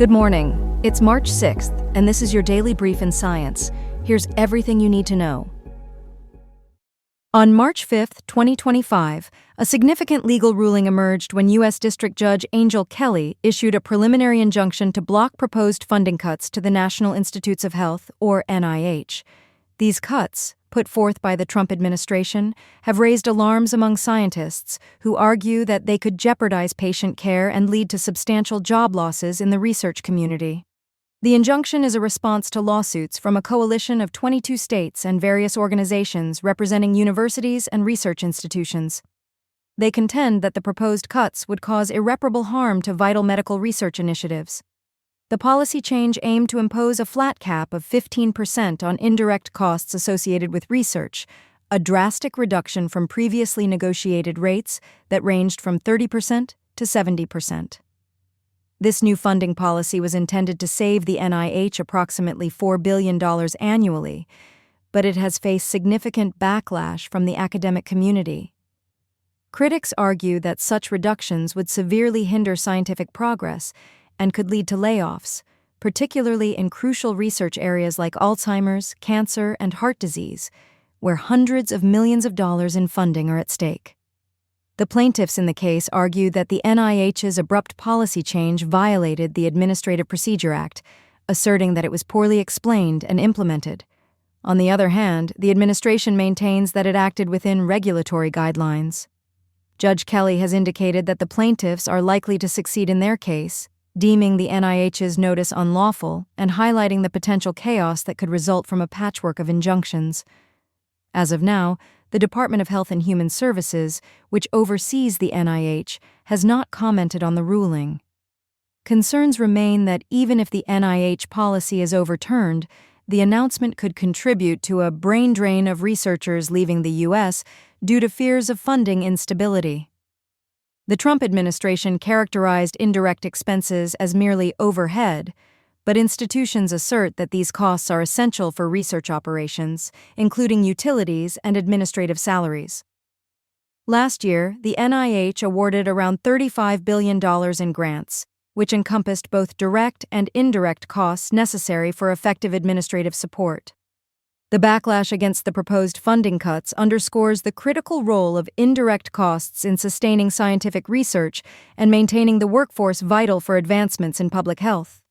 Good morning. It's March 6th, and this is your daily brief in science. Here's everything you need to know. On March 5th, 2025, a significant legal ruling emerged when U.S. District Judge Angel Kelly issued a preliminary injunction to block proposed funding cuts to the National Institutes of Health, or NIH. These cuts, put forth by the Trump administration, have raised alarms among scientists who argue that they could jeopardize patient care and lead to substantial job losses in the research community. The injunction is a response to lawsuits from a coalition of 22 states and various organizations representing universities and research institutions. They contend that the proposed cuts would cause irreparable harm to vital medical research initiatives. The policy change aimed to impose a flat cap of 15% on indirect costs associated with research, a drastic reduction from previously negotiated rates that ranged from 30% to 70%. This new funding policy was intended to save the NIH approximately $4 billion annually, but it has faced significant backlash from the academic community. Critics argue that such reductions would severely hinder scientific progress and could lead to layoffs, particularly in crucial research areas like Alzheimer's, cancer, and heart disease, where hundreds of millions of dollars in funding are at stake. The plaintiffs in the case argue that the NIH's abrupt policy change violated the Administrative Procedure Act, asserting that it was poorly explained and implemented. On the other hand, the administration maintains that it acted within regulatory guidelines. Judge Kelly has indicated that the plaintiffs are likely to succeed in their case, deeming the NIH's notice unlawful and highlighting the potential chaos that could result from a patchwork of injunctions. As of now, the Department of Health and Human Services, which oversees the NIH, has not commented on the ruling. Concerns remain that even if the NIH policy is overturned, the announcement could contribute to a brain drain of researchers leaving the U.S. due to fears of funding instability. The Trump administration characterized indirect expenses as merely overhead, but institutions assert that these costs are essential for research operations, including utilities and administrative salaries. Last year, the NIH awarded around $35 billion in grants, which encompassed both direct and indirect costs necessary for effective administrative support. The backlash against the proposed funding cuts underscores the critical role of indirect costs in sustaining scientific research and maintaining the workforce vital for advancements in public health.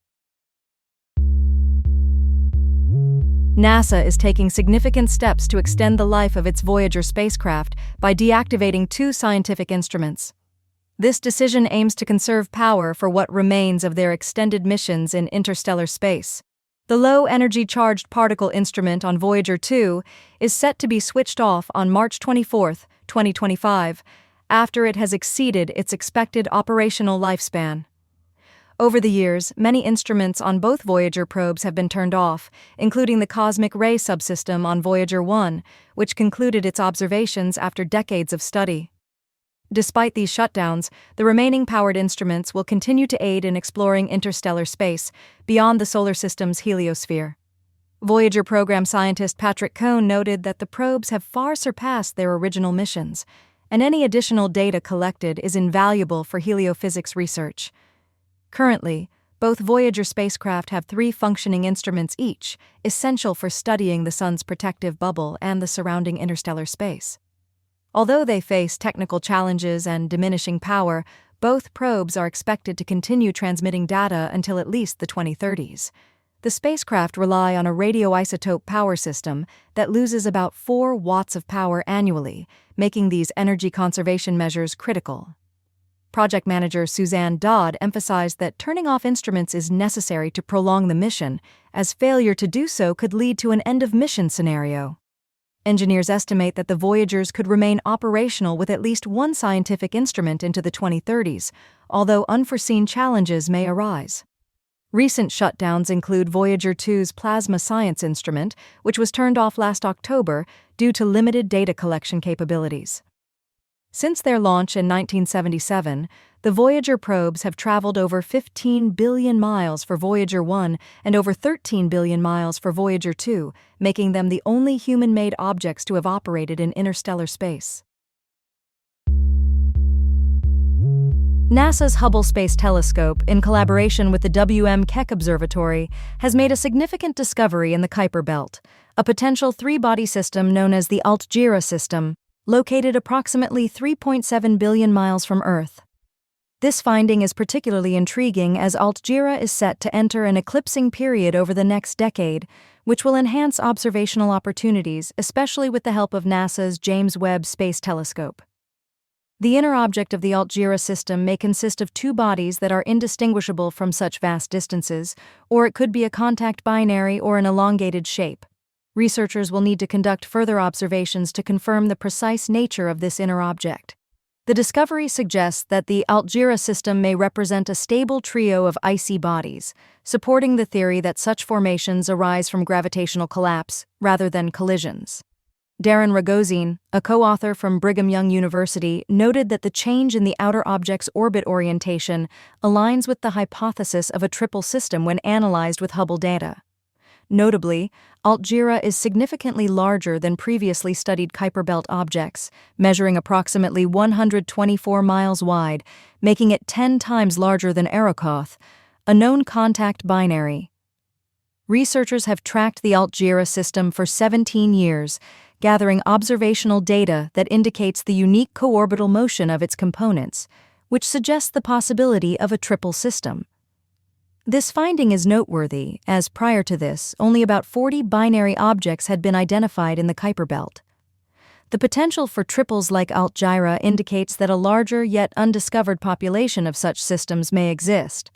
NASA is taking significant steps to extend the life of its Voyager spacecraft by deactivating 2 scientific instruments. This decision aims to conserve power for what remains of their extended missions in interstellar space. The low-energy charged particle instrument on Voyager 2 is set to be switched off on March 24, 2025, after it has exceeded its expected operational lifespan. Over the years, many instruments on both Voyager probes have been turned off, including the cosmic ray subsystem on Voyager 1, which concluded its observations after decades of study. Despite these shutdowns, the remaining powered instruments will continue to aid in exploring interstellar space beyond the solar system's heliosphere. Voyager program scientist Patrick Cohn noted that the probes have far surpassed their original missions, and any additional data collected is invaluable for heliophysics research. Currently, both Voyager spacecraft have 3 functioning instruments each, essential for studying the Sun's protective bubble and the surrounding interstellar space. Although they face technical challenges and diminishing power, both probes are expected to continue transmitting data until at least the 2030s. The spacecraft rely on a radioisotope power system that loses about 4 watts of power annually, making these energy conservation measures critical. Project manager Suzanne Dodd emphasized that turning off instruments is necessary to prolong the mission, as failure to do so could lead to an end-of-mission scenario. Engineers estimate that the Voyagers could remain operational with at least 1 scientific instrument into the 2030s, although unforeseen challenges may arise. Recent shutdowns include Voyager 2's plasma science instrument, which was turned off last October due to limited data collection capabilities. Since their launch in 1977, the Voyager probes have traveled over 15 billion miles for Voyager 1 and over 13 billion miles for Voyager 2, making them the only human-made objects to have operated in interstellar space. NASA's Hubble Space Telescope, in collaboration with the Keck Observatory, has made a significant discovery in the Kuiper Belt, a potential three-body system known as the Altjira system, located approximately 3.7 billion miles from Earth. This finding is particularly intriguing as Altjira is set to enter an eclipsing period over the next decade, which will enhance observational opportunities, especially with the help of NASA's James Webb Space Telescope. The inner object of the Altjira system may consist of two bodies that are indistinguishable from such vast distances, or it could be a contact binary or an elongated shape. Researchers will need to conduct further observations to confirm the precise nature of this inner object. The discovery suggests that the Altjira system may represent a stable trio of icy bodies, supporting the theory that such formations arise from gravitational collapse rather than collisions. Darren Rogozin, a co-author from Brigham Young University, noted that the change in the outer object's orbit orientation aligns with the hypothesis of a triple system when analyzed with Hubble data. Notably, Altjira is significantly larger than previously studied Kuiper Belt objects, measuring approximately 124 miles wide, making it 10 times larger than Arrokoth, a known contact binary. Researchers have tracked the Altjira system for 17 years, gathering observational data that indicates the unique co-orbital motion of its components, which suggests the possibility of a triple system. This finding is noteworthy, as prior to this, only about 40 binary objects had been identified in the Kuiper Belt. The potential for triples like Altjira indicates that a larger yet undiscovered population of such systems may exist.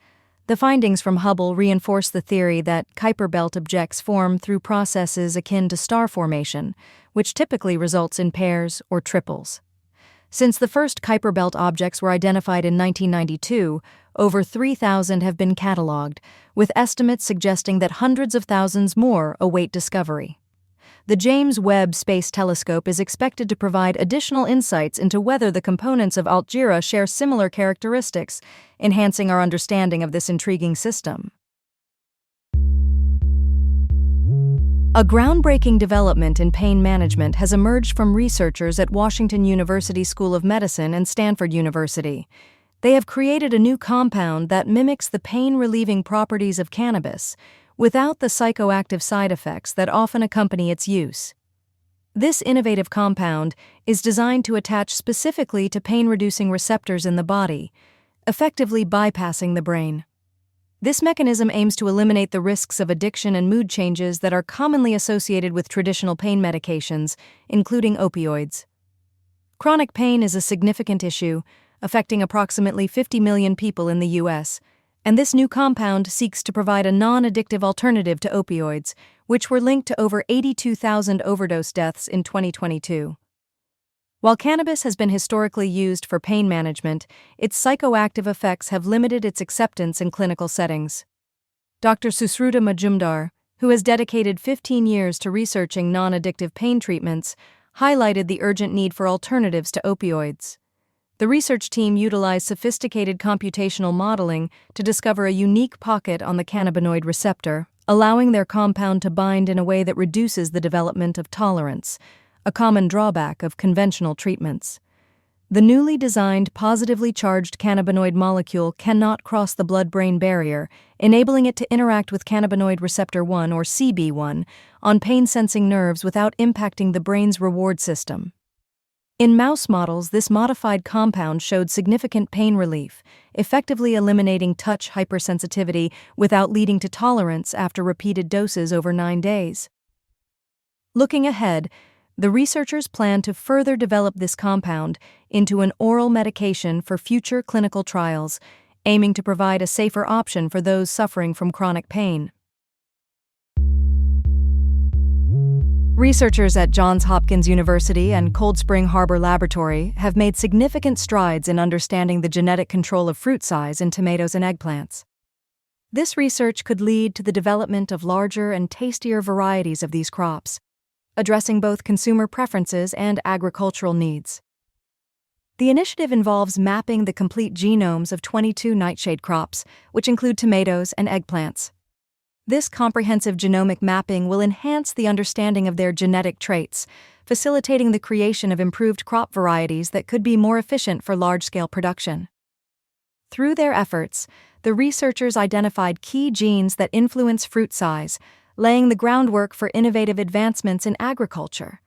The findings from Hubble reinforce the theory that Kuiper Belt objects form through processes akin to star formation, which typically results in pairs or triples. Since the first Kuiper Belt objects were identified in 1992, over 3,000 have been catalogued, with estimates suggesting that hundreds of thousands more await discovery. The James Webb Space Telescope is expected to provide additional insights into whether the components of Altjira share similar characteristics, enhancing our understanding of this intriguing system. A groundbreaking development in pain management has emerged from researchers at Washington University School of Medicine and Stanford University. They have created a new compound that mimics the pain-relieving properties of cannabis, without the psychoactive side effects that often accompany its use. This innovative compound is designed to attach specifically to pain-reducing receptors in the body, effectively bypassing the brain. This mechanism aims to eliminate the risks of addiction and mood changes that are commonly associated with traditional pain medications, including opioids. Chronic pain is a significant issue, affecting approximately 50 million people in the U.S., and this new compound seeks to provide a non-addictive alternative to opioids, which were linked to over 82,000 overdose deaths in 2022. While cannabis has been historically used for pain management, its psychoactive effects have limited its acceptance in clinical settings. Dr. Susruta Majumdar, who has dedicated 15 years to researching non-addictive pain treatments, highlighted the urgent need for alternatives to opioids. The research team utilized sophisticated computational modeling to discover a unique pocket on the cannabinoid receptor, allowing their compound to bind in a way that reduces the development of tolerance, a common drawback of conventional treatments. The newly designed positively charged cannabinoid molecule cannot cross the blood-brain barrier, enabling it to interact with cannabinoid receptor 1 or CB1 on pain-sensing nerves without impacting the brain's reward system. In mouse models, this modified compound showed significant pain relief, effectively eliminating touch hypersensitivity without leading to tolerance after repeated doses over 9 days. Looking ahead, the researchers plan to further develop this compound into an oral medication for future clinical trials, aiming to provide a safer option for those suffering from chronic pain. Researchers at Johns Hopkins University and Cold Spring Harbor Laboratory have made significant strides in understanding the genetic control of fruit size in tomatoes and eggplants. This research could lead to the development of larger and tastier varieties of these crops, addressing both consumer preferences and agricultural needs. The initiative involves mapping the complete genomes of 22 nightshade crops, which include tomatoes and eggplants. This comprehensive genomic mapping will enhance the understanding of their genetic traits, facilitating the creation of improved crop varieties that could be more efficient for large-scale production. Through their efforts, the researchers identified key genes that influence fruit size, laying the groundwork for innovative advancements in agriculture.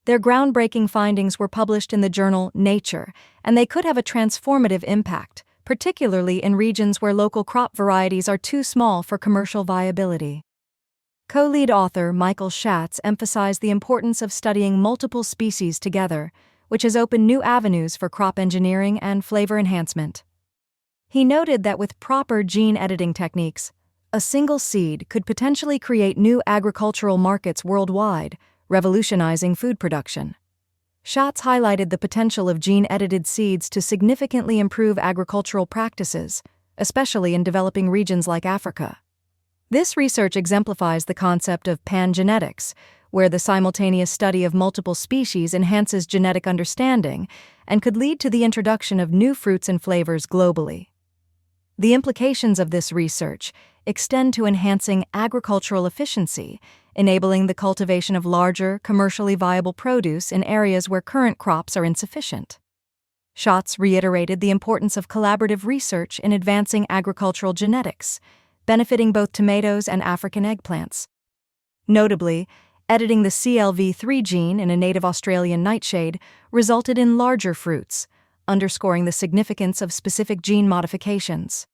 Their groundbreaking findings were published in the journal Nature, and they could have a transformative impact, particularly in regions where local crop varieties are too small for commercial viability. Co-lead author Michael Schatz emphasized the importance of studying multiple species together, which has opened new avenues for crop engineering and flavor enhancement. He noted that with proper gene editing techniques, a single seed could potentially create new agricultural markets worldwide, revolutionizing food production. Schatz highlighted the potential of gene-edited seeds to significantly improve agricultural practices, especially in developing regions like Africa. This research exemplifies the concept of pangenetics, where the simultaneous study of multiple species enhances genetic understanding and could lead to the introduction of new fruits and flavors globally. The implications of this research extend to enhancing agricultural efficiency, enabling the cultivation of larger, commercially viable produce in areas where current crops are insufficient. Schatz reiterated the importance of collaborative research in advancing agricultural genetics, benefiting both tomatoes and African eggplants. Notably, editing the CLV3 gene in a native Australian nightshade resulted in larger fruits, underscoring the significance of specific gene modifications.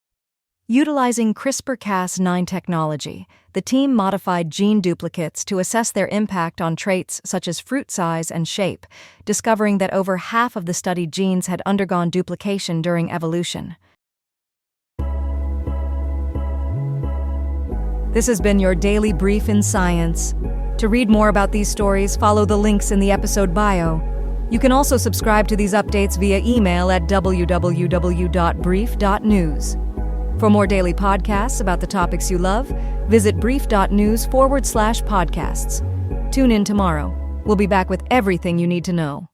Utilizing CRISPR-Cas9 technology, the team modified gene duplicates to assess their impact on traits such as fruit size and shape, discovering that over half of the studied genes had undergone duplication during evolution. This has been your daily brief in science. To read more about these stories, follow the links in the episode bio. You can also subscribe to these updates via email at www.brief.news. For more daily podcasts about the topics you love, visit brief.news/podcasts. Tune in tomorrow. We'll be back with everything you need to know.